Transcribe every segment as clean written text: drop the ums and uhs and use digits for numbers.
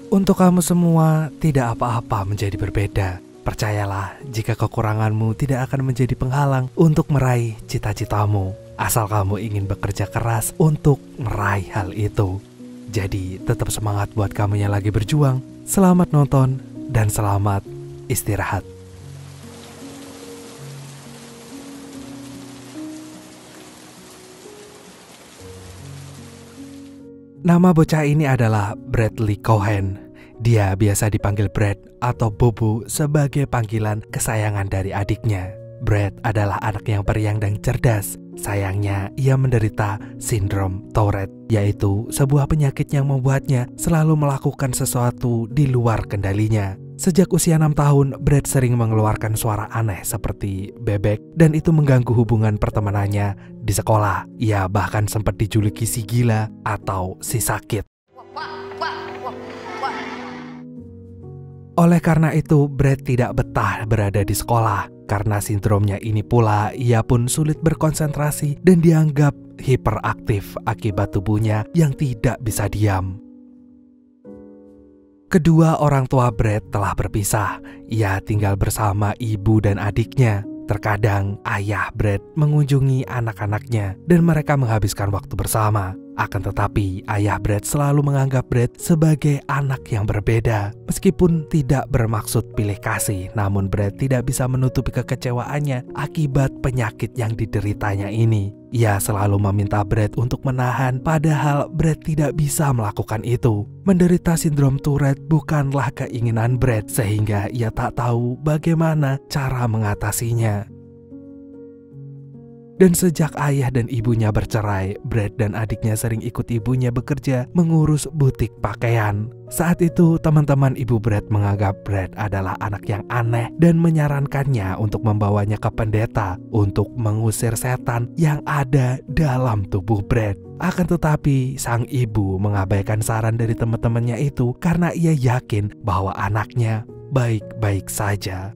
Untuk kamu semua, tidak apa-apa menjadi berbeda. Percayalah, jika kekuranganmu tidak akan menjadi penghalang untuk meraih cita-citamu, asal kamu ingin bekerja keras untuk meraih hal itu. Jadi, tetap semangat buat kamu yang lagi berjuang. Selamat nonton dan selamat istirahat. Nama bocah ini adalah Bradley Cohen. Dia biasa dipanggil Brad atau Bobo sebagai panggilan kesayangan dari adiknya. Brad adalah anak yang periang dan cerdas. Sayangnya, ia menderita sindrom Tourette, yaitu sebuah penyakit yang membuatnya selalu melakukan sesuatu di luar kendalinya. Sejak usia 6 tahun, Brad sering mengeluarkan suara aneh seperti bebek dan itu mengganggu hubungan pertemanannya di sekolah. Ia bahkan sempat dijuluki si gila atau si sakit. Oleh karena itu, Brad tidak betah berada di sekolah. Karena sindromnya ini pula, ia pun sulit berkonsentrasi dan dianggap hiperaktif akibat tubuhnya yang tidak bisa diam. Kedua orang tua Brad telah berpisah. Ia tinggal bersama ibu dan adiknya. Terkadang ayah Brad mengunjungi anak-anaknya dan mereka menghabiskan waktu bersama. Akan tetapi ayah Brad selalu menganggap Brad sebagai anak yang berbeda. Meskipun tidak bermaksud pilih kasih, namun Brad tidak bisa menutupi kekecewaannya akibat penyakit yang dideritanya ini. Ia selalu meminta Brad untuk menahan, padahal Brad tidak bisa melakukan itu. Menderita sindrom Tourette bukanlah keinginan Brad, sehingga ia tak tahu bagaimana cara mengatasinya. Dan sejak ayah dan ibunya bercerai, Brad dan adiknya sering ikut ibunya bekerja mengurus butik pakaian. Saat itu, teman-teman ibu Brad menganggap Brad adalah anak yang aneh dan menyarankannya untuk membawanya ke pendeta untuk mengusir setan yang ada dalam tubuh Brad. Akan tetapi, sang ibu mengabaikan saran dari teman-temannya itu karena ia yakin bahwa anaknya baik-baik saja.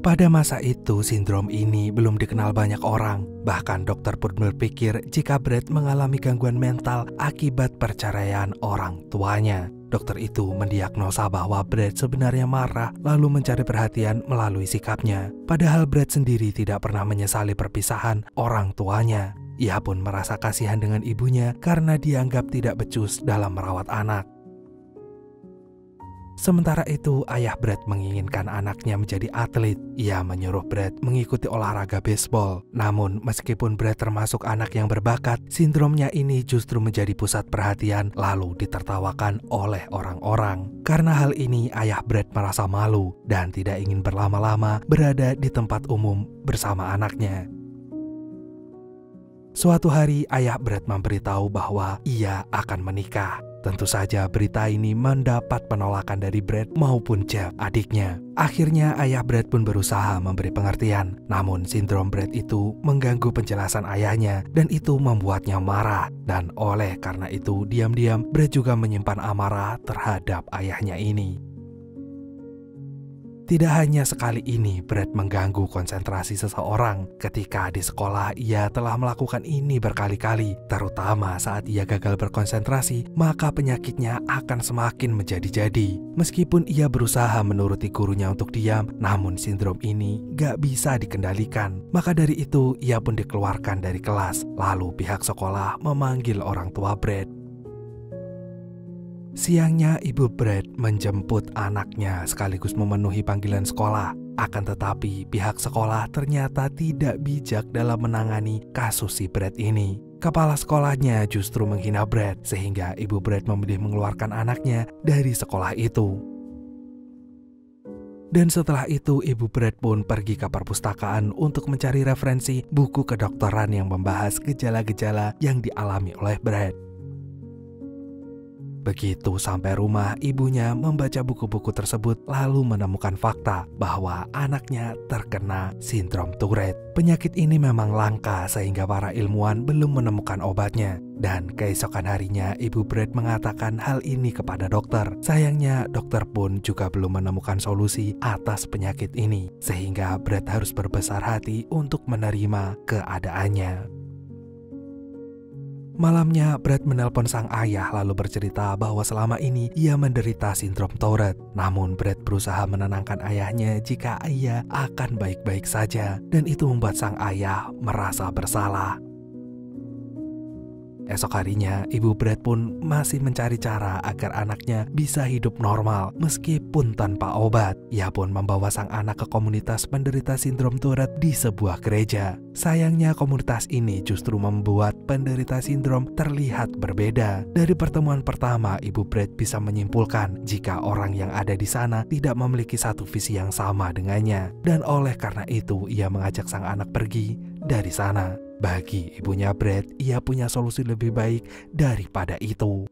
Pada masa itu, sindrom ini belum dikenal banyak orang. Bahkan dokter pun berpikir jika Brad mengalami gangguan mental akibat perceraian orang tuanya. Dokter itu mendiagnosa bahwa Brad sebenarnya marah lalu mencari perhatian melalui sikapnya. Padahal Brad sendiri tidak pernah menyesali perpisahan orang tuanya. Ia pun merasa kasihan dengan ibunya karena dianggap tidak becus dalam merawat anak. Sementara itu, ayah Brad menginginkan anaknya menjadi atlet. Ia menyuruh Brad mengikuti olahraga baseball. Namun, meskipun Brad termasuk anak yang berbakat, sindromnya ini justru menjadi pusat perhatian lalu ditertawakan oleh orang-orang. Karena hal ini, ayah Brad merasa malu dan tidak ingin berlama-lama berada di tempat umum bersama anaknya. Suatu hari, ayah Brad memberitahu bahwa ia akan menikah. Tentu saja berita ini mendapat penolakan dari Brad maupun Jeff, adiknya. Akhirnya ayah Brad pun berusaha memberi pengertian. Namun sindrom Brad itu mengganggu penjelasan ayahnya dan itu membuatnya marah. Dan oleh karena itu diam-diam Brad juga menyimpan amarah terhadap ayahnya ini. Tidak hanya sekali ini Brad mengganggu konsentrasi seseorang. Ketika di sekolah ia telah melakukan ini berkali-kali. Terutama saat ia gagal berkonsentrasi, maka penyakitnya akan semakin menjadi-jadi. Meskipun ia berusaha menuruti gurunya untuk diam, namun sindrom ini gak bisa dikendalikan. Maka dari itu ia pun dikeluarkan dari kelas. Lalu pihak sekolah memanggil orang tua Brad. Siangnya ibu Brad menjemput anaknya sekaligus memenuhi panggilan sekolah. Akan tetapi pihak sekolah ternyata tidak bijak dalam menangani kasus si Brad ini. Kepala sekolahnya justru menghina Brad sehingga ibu Brad memilih mengeluarkan anaknya dari sekolah itu. Dan setelah itu ibu Brad pun pergi ke perpustakaan untuk mencari referensi buku kedokteran yang membahas gejala-gejala yang dialami oleh Brad. Begitu sampai rumah, ibunya membaca buku-buku tersebut lalu menemukan fakta bahwa anaknya terkena sindrom Tourette. Penyakit ini memang langka sehingga para ilmuwan belum menemukan obatnya. Dan keesokan harinya ibu Brad mengatakan hal ini kepada dokter. Sayangnya dokter pun juga belum menemukan solusi atas penyakit ini. Sehingga Brad harus berbesar hati untuk menerima keadaannya. Malamnya, Brad menelpon sang ayah lalu bercerita bahwa selama ini ia menderita sindrom Tourette. Namun Brad berusaha menenangkan ayahnya jika ia akan baik-baik saja, dan itu membuat sang ayah merasa bersalah. Esok harinya, ibu Brad pun masih mencari cara agar anaknya bisa hidup normal meskipun tanpa obat. Ia pun membawa sang anak ke komunitas penderita sindrom Tourette di sebuah gereja. Sayangnya komunitas ini justru membuat penderita sindrom terlihat berbeda. Dari pertemuan pertama, ibu Brad bisa menyimpulkan jika orang yang ada di sana tidak memiliki satu visi yang sama dengannya. Dan oleh karena itu, ia mengajak sang anak pergi dari sana. Bagi ibunya Brad, ia punya solusi lebih baik daripada itu.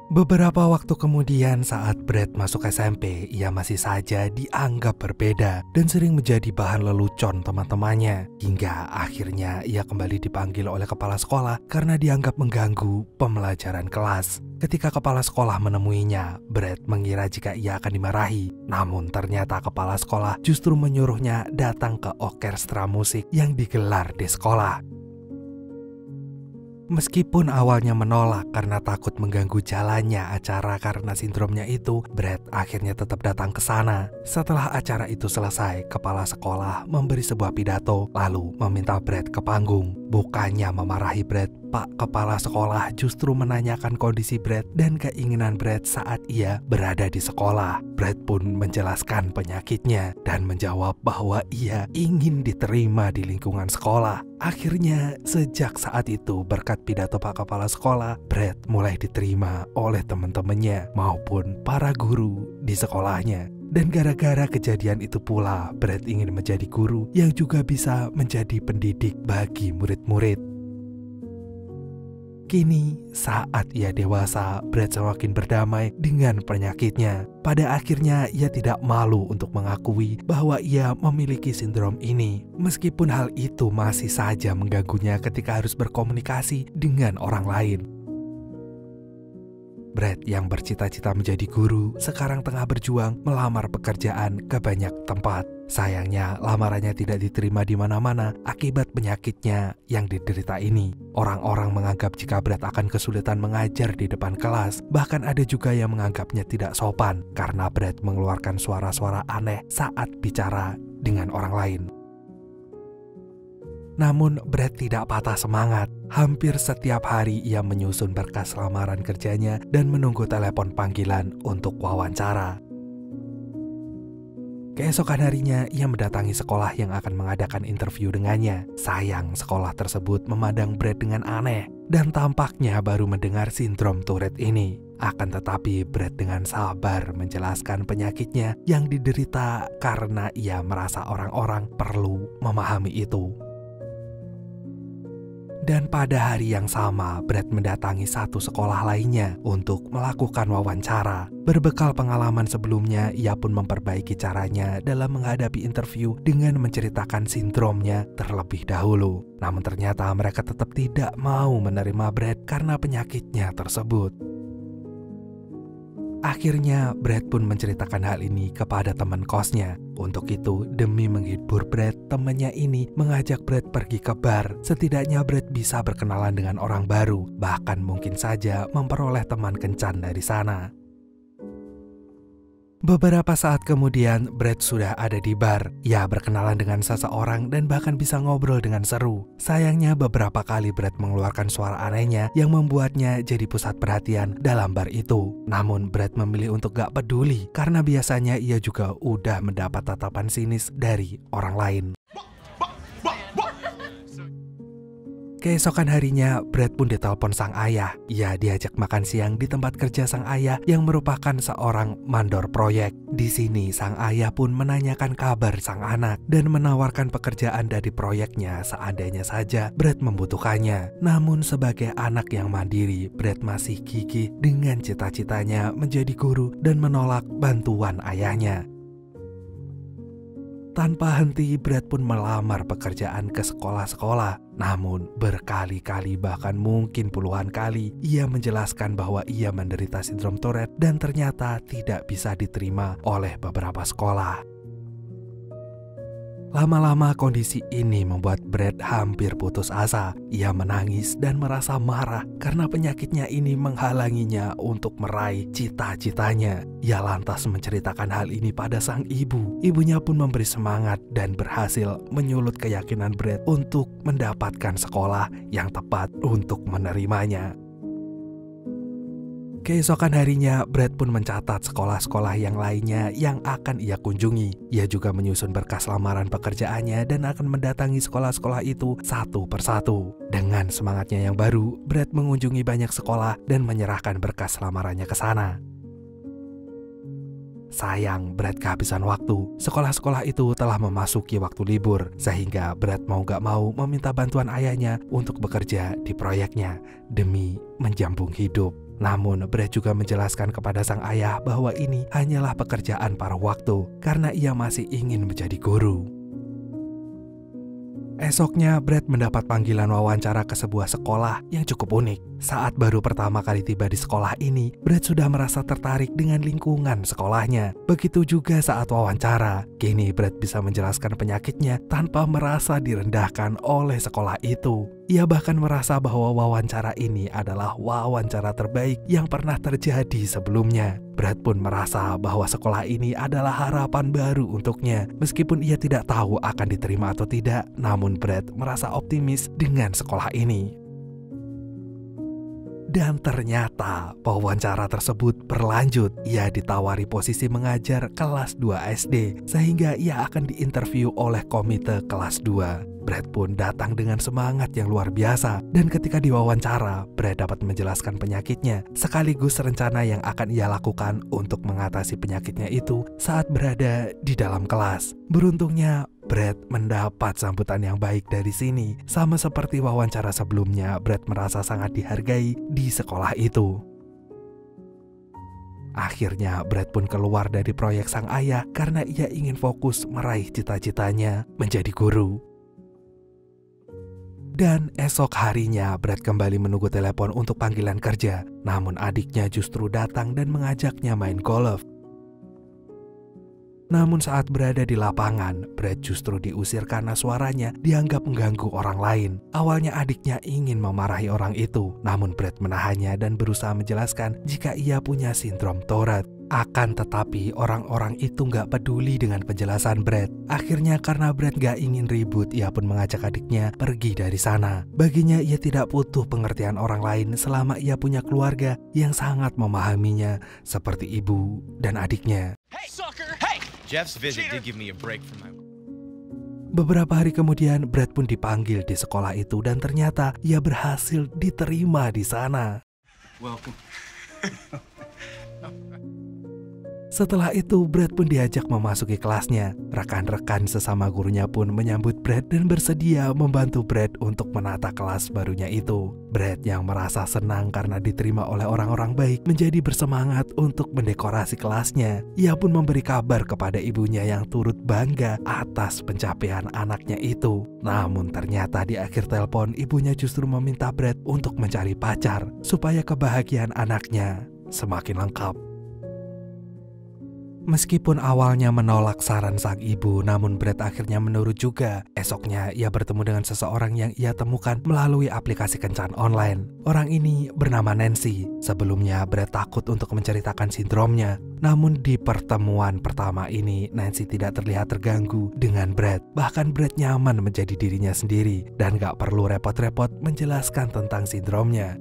Beberapa waktu kemudian saat Brad masuk SMP, ia masih saja dianggap berbeda dan sering menjadi bahan lelucon teman-temannya. Hingga akhirnya ia kembali dipanggil oleh kepala sekolah karena dianggap mengganggu pembelajaran kelas. Ketika kepala sekolah menemuinya, Brad mengira jika ia akan dimarahi. Namun ternyata kepala sekolah justru menyuruhnya datang ke orkestra musik yang digelar di sekolah. Meskipun awalnya menolak karena takut mengganggu jalannya acara karena sindromnya itu, Brad akhirnya tetap datang ke sana. Setelah acara itu selesai, kepala sekolah memberi sebuah pidato lalu meminta Brad ke panggung. Bukannya memarahi Brad, Pak Kepala Sekolah justru menanyakan kondisi Brad dan keinginan Brad saat ia berada di sekolah. Brad pun menjelaskan penyakitnya dan menjawab bahwa ia ingin diterima di lingkungan sekolah. Akhirnya, sejak saat itu berkat pidato Pak Kepala Sekolah, Brad mulai diterima oleh teman-temannya maupun para guru di sekolahnya. Dan gara-gara kejadian itu pula, Brad ingin menjadi guru yang juga bisa menjadi pendidik bagi murid-murid. Kini, saat ia dewasa, Brad semakin berdamai dengan penyakitnya. Pada akhirnya, ia tidak malu untuk mengakui bahwa ia memiliki sindrom ini. Meskipun hal itu masih saja mengganggunya ketika harus berkomunikasi dengan orang lain. Brad yang bercita-cita menjadi guru sekarang tengah berjuang melamar pekerjaan ke banyak tempat. Sayangnya lamarannya tidak diterima di mana-mana akibat penyakitnya yang diderita ini. Orang-orang menganggap jika Brad akan kesulitan mengajar di depan kelas. Bahkan ada juga yang menganggapnya tidak sopan karena Brad mengeluarkan suara-suara aneh saat bicara dengan orang lain. Namun Brad tidak patah semangat. Hampir setiap hari ia menyusun berkas lamaran kerjanya dan menunggu telepon panggilan untuk wawancara. Keesokan harinya ia mendatangi sekolah yang akan mengadakan interview dengannya. Sayang sekolah tersebut memandang Brad dengan aneh dan tampaknya baru mendengar sindrom Tourette ini. Akan tetapi Brad dengan sabar menjelaskan penyakitnya yang diderita karena ia merasa orang-orang perlu memahami itu. Dan pada hari yang sama, Brad mendatangi satu sekolah lainnya untuk melakukan wawancara. Berbekal pengalaman sebelumnya, ia pun memperbaiki caranya dalam menghadapi interview dengan menceritakan sindromnya terlebih dahulu. Namun ternyata mereka tetap tidak mau menerima Brad karena penyakitnya tersebut. Akhirnya, Brad pun menceritakan hal ini kepada teman kosnya. Untuk itu, demi menghibur Brad, temannya ini mengajak Brad pergi ke bar. Setidaknya Brad bisa berkenalan dengan orang baru, bahkan mungkin saja memperoleh teman kencan dari sana. Beberapa saat kemudian, Brad sudah ada di bar. Ia berkenalan dengan seseorang dan bahkan bisa ngobrol dengan seru. Sayangnya beberapa kali Brad mengeluarkan suara anehnya yang membuatnya jadi pusat perhatian dalam bar itu. Namun Brad memilih untuk gak peduli karena biasanya ia juga udah mendapat tatapan sinis dari orang lain. Keesokan harinya, Brad pun ditelepon sang ayah. Ia diajak makan siang di tempat kerja sang ayah yang merupakan seorang mandor proyek. Di sini, sang ayah pun menanyakan kabar sang anak dan menawarkan pekerjaan dari proyeknya seandainya saja Brad membutuhkannya. Namun sebagai anak yang mandiri, Brad masih gigih dengan cita-citanya menjadi guru dan menolak bantuan ayahnya. Tanpa henti, Brad pun melamar pekerjaan ke sekolah-sekolah. Namun berkali-kali bahkan mungkin puluhan kali ia menjelaskan bahwa ia menderita sindrom Tourette dan ternyata tidak bisa diterima oleh beberapa sekolah. Lama-lama kondisi ini membuat Brad hampir putus asa. Ia menangis dan merasa marah karena penyakitnya ini menghalanginya untuk meraih cita-citanya. Ia lantas menceritakan hal ini pada sang ibu. Ibunya pun memberi semangat dan berhasil menyulut keyakinan Brad untuk mendapatkan sekolah yang tepat untuk menerimanya. Keesokan harinya, Brad pun mencatat sekolah-sekolah yang lainnya yang akan ia kunjungi. Ia juga menyusun berkas lamaran pekerjaannya dan akan mendatangi sekolah-sekolah itu satu persatu. Dengan semangatnya yang baru, Brad mengunjungi banyak sekolah dan menyerahkan berkas lamarannya ke sana. Sayang, Brad kehabisan waktu. Sekolah-sekolah itu telah memasuki waktu libur, sehingga Brad mau gak mau meminta bantuan ayahnya untuk bekerja di proyeknya demi menjambung hidup. Namun, Brad juga menjelaskan kepada sang ayah bahwa ini hanyalah pekerjaan paruh waktu karena ia masih ingin menjadi guru. Esoknya, Brad mendapat panggilan wawancara ke sebuah sekolah yang cukup unik. Saat baru pertama kali tiba di sekolah ini, Brad sudah merasa tertarik dengan lingkungan sekolahnya. Begitu juga saat wawancara. Kini Brad bisa menjelaskan penyakitnya tanpa merasa direndahkan oleh sekolah itu. Ia bahkan merasa bahwa wawancara ini adalah wawancara terbaik yang pernah terjadi sebelumnya. Brad pun merasa bahwa sekolah ini adalah harapan baru untuknya. Meskipun ia tidak tahu akan diterima atau tidak, namun Brad merasa optimis dengan sekolah ini. Dan ternyata wawancara tersebut berlanjut. Ia ditawari posisi mengajar kelas 2 SD, sehingga ia akan diinterview oleh komite kelas 2. Brad pun datang dengan semangat yang luar biasa, dan ketika diwawancara, Brad dapat menjelaskan penyakitnya sekaligus rencana yang akan ia lakukan untuk mengatasi penyakitnya itu saat berada di dalam kelas. Beruntungnya, Brad mendapat sambutan yang baik dari sini. Sama seperti wawancara sebelumnya, Brad merasa sangat dihargai di sekolah itu. Akhirnya, Brad pun keluar dari proyek sang ayah karena ia ingin fokus meraih cita-citanya menjadi guru. Dan esok harinya, Brad kembali menunggu telepon untuk panggilan kerja. Namun adiknya justru datang dan mengajaknya main golf. Namun saat berada di lapangan, Brad justru diusir karena suaranya dianggap mengganggu orang lain. Awalnya adiknya ingin memarahi orang itu, namun Brad menahannya dan berusaha menjelaskan jika ia punya sindrom Tourette. Akan tetapi orang-orang itu gak peduli dengan penjelasan Brad. Akhirnya karena Brad gak ingin ribut, ia pun mengajak adiknya pergi dari sana. Baginya ia tidak butuh pengertian orang lain selama ia punya keluarga yang sangat memahaminya seperti ibu dan adiknya. Hey, sucker! Hey! Jeff's visit did give me a break from my... Beberapa hari kemudian, Brad pun dipanggil di sekolah itu dan ternyata ia berhasil diterima di sana. Welcome. Setelah itu, Brad pun diajak memasuki kelasnya. Rekan-rekan sesama gurunya pun menyambut Brad dan bersedia membantu Brad untuk menata kelas barunya itu. Brad yang merasa senang karena diterima oleh orang-orang baik menjadi bersemangat untuk mendekorasi kelasnya. Ia pun memberi kabar kepada ibunya yang turut bangga atas pencapaian anaknya itu. Namun ternyata di akhir telepon, ibunya justru meminta Brad untuk mencari pacar supaya kebahagiaan anaknya semakin lengkap. Meskipun awalnya menolak saran sang ibu, namun Brad akhirnya menurut juga. Esoknya ia bertemu dengan seseorang yang ia temukan melalui aplikasi kencan online. Orang ini bernama Nancy. Sebelumnya Brad takut untuk menceritakan sindromnya. Namun di pertemuan pertama ini, Nancy tidak terlihat terganggu dengan Brad. Bahkan Brad nyaman menjadi dirinya sendiri dan gak perlu repot-repot menjelaskan tentang sindromnya.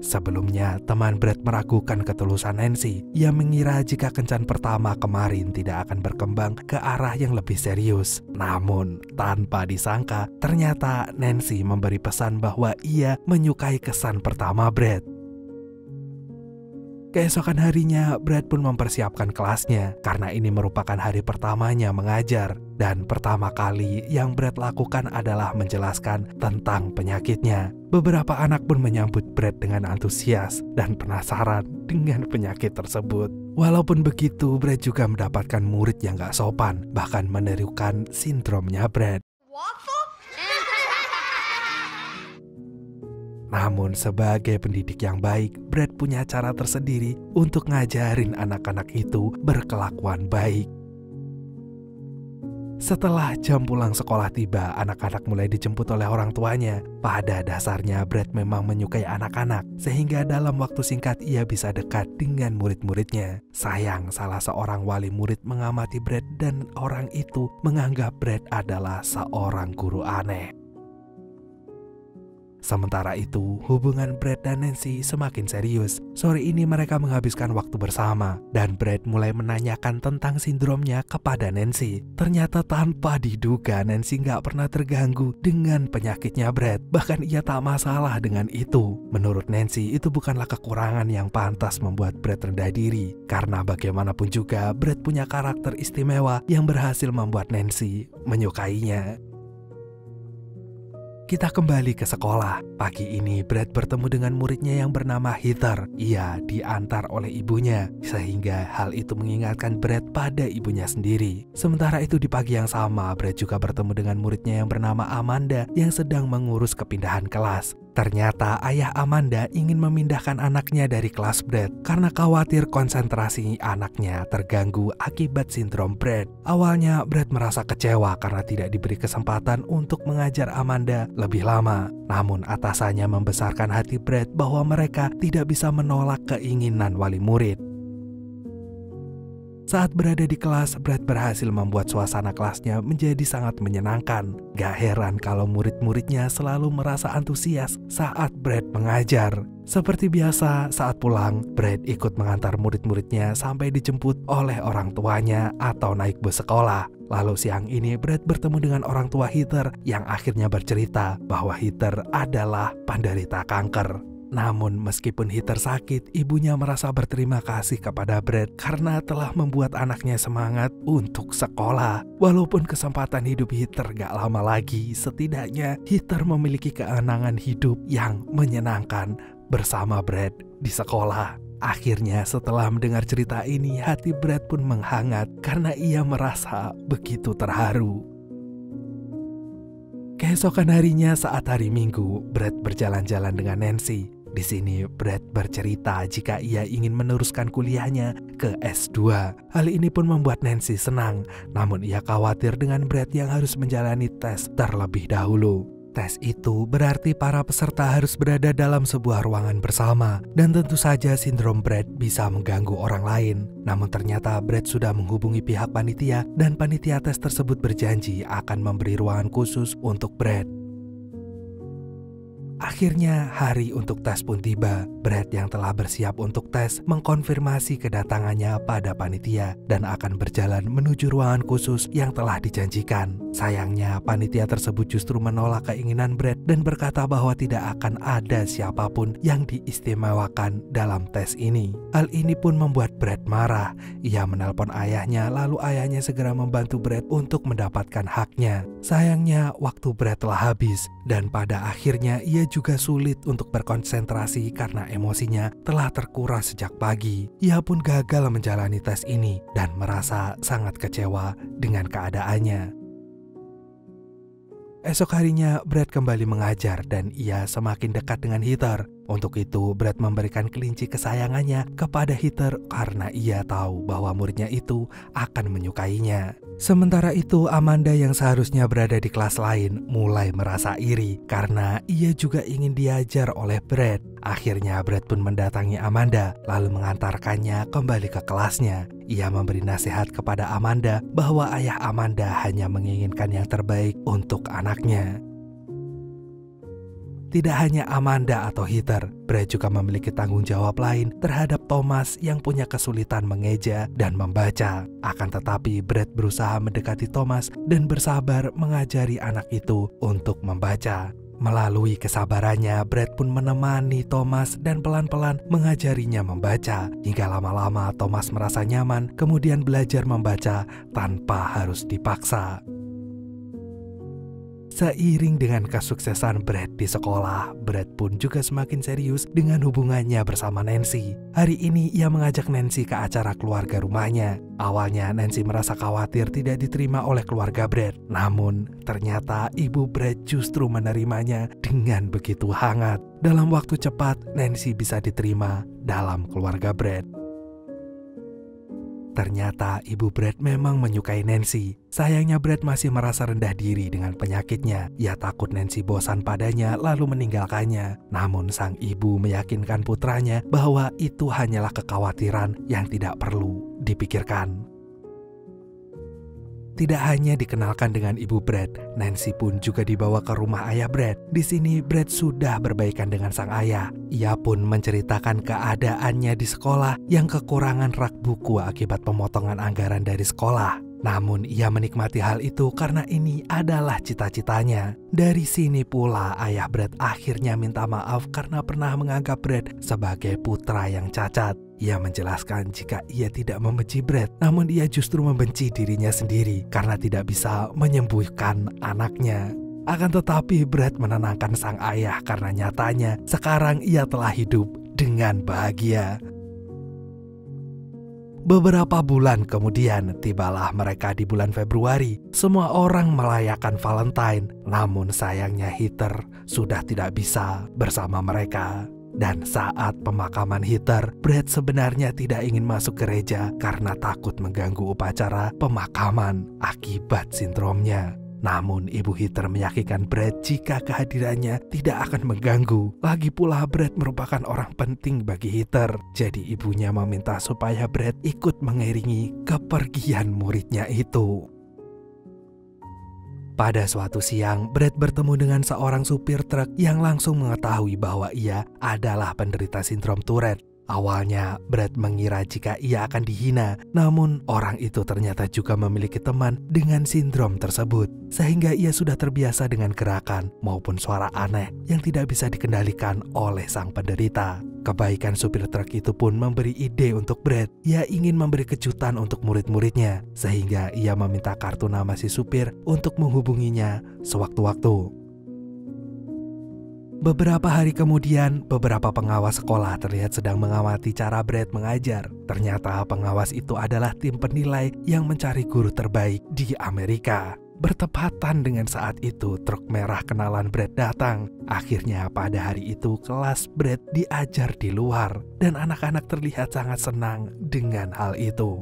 Sebelumnya, teman Brad meragukan ketulusan Nancy. Ia mengira jika kencan pertama kemarin tidak akan berkembang ke arah yang lebih serius. Namun, tanpa disangka, ternyata Nancy memberi pesan bahwa ia menyukai kesan pertama Brad. Keesokan harinya, Brad pun mempersiapkan kelasnya karena ini merupakan hari pertamanya mengajar. Dan pertama kali yang Brad lakukan adalah menjelaskan tentang penyakitnya. Beberapa anak pun menyambut Brad dengan antusias dan penasaran dengan penyakit tersebut. Walaupun begitu, Brad juga mendapatkan murid yang gak sopan, bahkan menirukan sindromnya Brad. Namun sebagai pendidik yang baik, Brad punya cara tersendiri untuk ngajarin anak-anak itu berkelakuan baik. Setelah jam pulang sekolah tiba, anak-anak mulai dijemput oleh orang tuanya. Pada dasarnya Brad memang menyukai anak-anak, sehingga dalam waktu singkat ia bisa dekat dengan murid-muridnya. Sayang, salah seorang wali murid mengamati Brad dan orang itu menganggap Brad adalah seorang guru aneh. Sementara itu, hubungan Brad dan Nancy semakin serius. Sore ini mereka menghabiskan waktu bersama, dan Brad mulai menanyakan tentang sindromnya kepada Nancy. Ternyata tanpa diduga, Nancy gak pernah terganggu dengan penyakitnya Brad. Bahkan ia tak masalah dengan itu. Menurut Nancy, itu bukanlah kekurangan yang pantas membuat Brad rendah diri. Karena bagaimanapun juga, Brad punya karakter istimewa yang berhasil membuat Nancy menyukainya. Kita kembali ke sekolah. Pagi ini Brad bertemu dengan muridnya yang bernama Heather. Ia diantar oleh ibunya, sehingga hal itu mengingatkan Brad pada ibunya sendiri. Sementara itu di pagi yang sama, Brad juga bertemu dengan muridnya yang bernama Amanda yang sedang mengurus kepindahan kelas. Ternyata ayah Amanda ingin memindahkan anaknya dari kelas Brad karena khawatir konsentrasi anaknya terganggu akibat sindrom Brad. Awalnya Brad merasa kecewa karena tidak diberi kesempatan untuk mengajar Amanda lebih lama. Namun atasannya membesarkan hati Brad bahwa mereka tidak bisa menolak keinginan wali murid. Saat berada di kelas, Brad berhasil membuat suasana kelasnya menjadi sangat menyenangkan. Gak heran kalau murid-muridnya selalu merasa antusias saat Brad mengajar. Seperti biasa, saat pulang, Brad ikut mengantar murid-muridnya sampai dijemput oleh orang tuanya atau naik bus sekolah. Lalu siang ini Brad bertemu dengan orang tua Heather yang akhirnya bercerita bahwa Heather adalah penderita kanker. Namun meskipun Heather sakit, ibunya merasa berterima kasih kepada Brad karena telah membuat anaknya semangat untuk sekolah. Walaupun kesempatan hidup Heather gak lama lagi, setidaknya Heather memiliki kemenangan hidup yang menyenangkan bersama Brad di sekolah. Akhirnya setelah mendengar cerita ini, hati Brad pun menghangat karena ia merasa begitu terharu. Keesokan harinya saat hari Minggu, Brad berjalan-jalan dengan Nancy. Di sini Brad bercerita jika ia ingin meneruskan kuliahnya ke S2. Hal ini pun membuat Nancy senang, namun ia khawatir dengan Brad yang harus menjalani tes terlebih dahulu. Tes itu berarti para peserta harus berada dalam sebuah ruangan bersama, dan tentu saja sindrom Brad bisa mengganggu orang lain. Namun ternyata Brad sudah menghubungi pihak panitia, dan panitia tes tersebut berjanji akan memberi ruangan khusus untuk Brad. Akhirnya hari untuk tes pun tiba. Brad yang telah bersiap untuk tes mengkonfirmasi kedatangannya pada panitia dan akan berjalan menuju ruangan khusus yang telah dijanjikan. Sayangnya panitia tersebut justru menolak keinginan Brad dan berkata bahwa tidak akan ada siapapun yang diistimewakan dalam tes ini. Hal ini pun membuat Brad marah. Ia menelpon ayahnya, lalu ayahnya segera membantu Brad untuk mendapatkan haknya. Sayangnya waktu Brad telah habis dan pada akhirnya ia juga sulit untuk berkonsentrasi karena emosinya telah terkuras sejak pagi. Ia pun gagal menjalani tes ini dan merasa sangat kecewa dengan keadaannya. Esok harinya Brad kembali mengajar dan ia semakin dekat dengan Heather. Untuk itu Brad memberikan kelinci kesayangannya kepada Heather karena ia tahu bahwa muridnya itu akan menyukainya. Sementara itu Amanda yang seharusnya berada di kelas lain mulai merasa iri karena ia juga ingin diajar oleh Brad. Akhirnya Brad pun mendatangi Amanda lalu mengantarkannya kembali ke kelasnya. Ia memberi nasihat kepada Amanda bahwa ayah Amanda hanya menginginkan yang terbaik untuk anaknya. Tidak hanya Amanda atau Heather, Brad juga memiliki tanggung jawab lain terhadap Thomas yang punya kesulitan mengeja dan membaca. Akan tetapi Brad berusaha mendekati Thomas dan bersabar mengajari anak itu untuk membaca. Melalui kesabarannya, Brad pun menemani Thomas dan pelan-pelan mengajarinya membaca. Hingga lama-lama Thomas merasa nyaman, kemudian belajar membaca tanpa harus dipaksa. Seiring dengan kesuksesan Brad di sekolah, Brad pun juga semakin serius dengan hubungannya bersama Nancy. Hari ini ia mengajak Nancy ke acara keluarga rumahnya. Awalnya Nancy merasa khawatir tidak diterima oleh keluarga Brad. Namun ternyata ibu Brad justru menerimanya dengan begitu hangat. Dalam waktu cepat Nancy bisa diterima dalam keluarga Brad. Ternyata ibu Brad memang menyukai Nancy. Sayangnya Brad masih merasa rendah diri dengan penyakitnya. Ia takut Nancy bosan padanya lalu meninggalkannya. Namun sang ibu meyakinkan putranya bahwa itu hanyalah kekhawatiran yang tidak perlu dipikirkan. Tidak hanya dikenalkan dengan ibu Brad, Nancy pun juga dibawa ke rumah ayah Brad. Di sini Brad sudah berbaikan dengan sang ayah. Ia pun menceritakan keadaannya di sekolah yang kekurangan rak buku akibat pemotongan anggaran dari sekolah. Namun ia menikmati hal itu karena ini adalah cita-citanya. Dari sini pula ayah Brad akhirnya minta maaf karena pernah menganggap Brad sebagai putra yang cacat. Ia menjelaskan jika ia tidak membenci Brad, namun ia justru membenci dirinya sendiri karena tidak bisa menyembuhkan anaknya. Akan tetapi Brad menenangkan sang ayah karena nyatanya sekarang ia telah hidup dengan bahagia. Beberapa bulan kemudian tibalah mereka di bulan Februari. Semua orang merayakan Valentine, namun sayangnya Heather sudah tidak bisa bersama mereka. Dan saat pemakaman Heather, Brad sebenarnya tidak ingin masuk gereja karena takut mengganggu upacara pemakaman akibat sindromnya. Namun ibu Heather meyakinkan Brad jika kehadirannya tidak akan mengganggu. Lagi pula Brad merupakan orang penting bagi Heather. Jadi ibunya meminta supaya Brad ikut mengiringi kepergian muridnya itu. Pada suatu siang, Brad bertemu dengan seorang supir truk yang langsung mengetahui bahwa ia adalah penderita sindrom Tourette. Awalnya, Brad mengira jika ia akan dihina, namun orang itu ternyata juga memiliki teman dengan sindrom tersebut. Sehingga ia sudah terbiasa dengan gerakan maupun suara aneh yang tidak bisa dikendalikan oleh sang penderita. Kebaikan supir truk itu pun memberi ide untuk Brad. Ia ingin memberi kejutan untuk murid-muridnya, sehingga ia meminta kartu nama si supir untuk menghubunginya sewaktu-waktu. Beberapa hari kemudian, beberapa pengawas sekolah terlihat sedang mengamati cara Brad mengajar. Ternyata pengawas itu adalah tim penilai yang mencari guru terbaik di Amerika. Bertepatan dengan saat itu, truk merah kenalan Brad datang. Akhirnya pada hari itu kelas Brad diajar di luar dan anak-anak terlihat sangat senang dengan hal itu.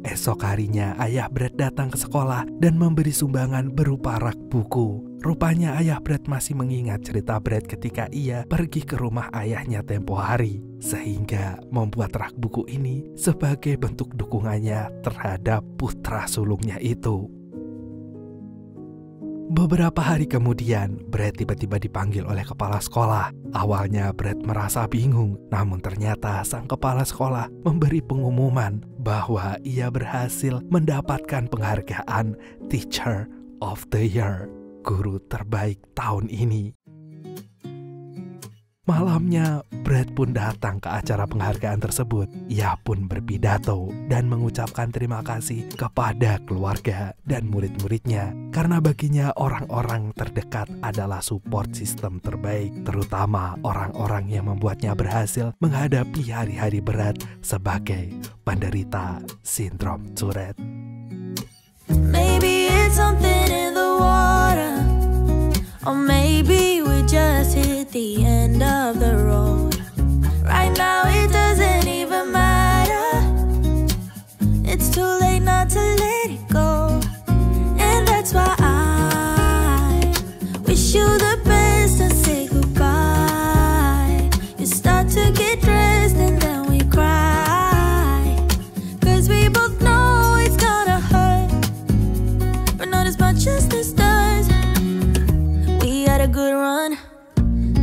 Esok harinya ayah Brad datang ke sekolah dan memberi sumbangan berupa rak buku. Rupanya ayah Brad masih mengingat cerita Brad ketika ia pergi ke rumah ayahnya tempo hari, sehingga membuat rak buku ini sebagai bentuk dukungannya terhadap putra sulungnya itu. Beberapa hari kemudian, Brad tiba-tiba dipanggil oleh kepala sekolah. Awalnya Brad merasa bingung, namun ternyata sang kepala sekolah memberi pengumuman bahwa ia berhasil mendapatkan penghargaan Teacher of the Year, guru terbaik tahun ini. Malamnya, Brad pun datang ke acara penghargaan tersebut. Ia pun berpidato dan mengucapkan terima kasih kepada keluarga dan murid-muridnya. Karena baginya orang-orang terdekat adalah support system terbaik, terutama orang-orang yang membuatnya berhasil menghadapi hari-hari berat sebagai penderita sindrom Tourette. Maybe it's something in the water, or maybe we just hit the end of the road. Right now it doesn't even matter. It's too late not to let it go. And that's why I wish you the best and say goodbye. You start to get dressed and then we cry, 'cause we both know it's gonna hurt, but not as much as this does. We had a good run,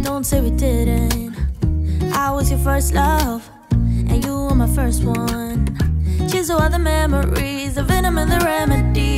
don't say we didn't. I was your first love, and you were my first one. Cheers to all the memories, the venom and the remedy.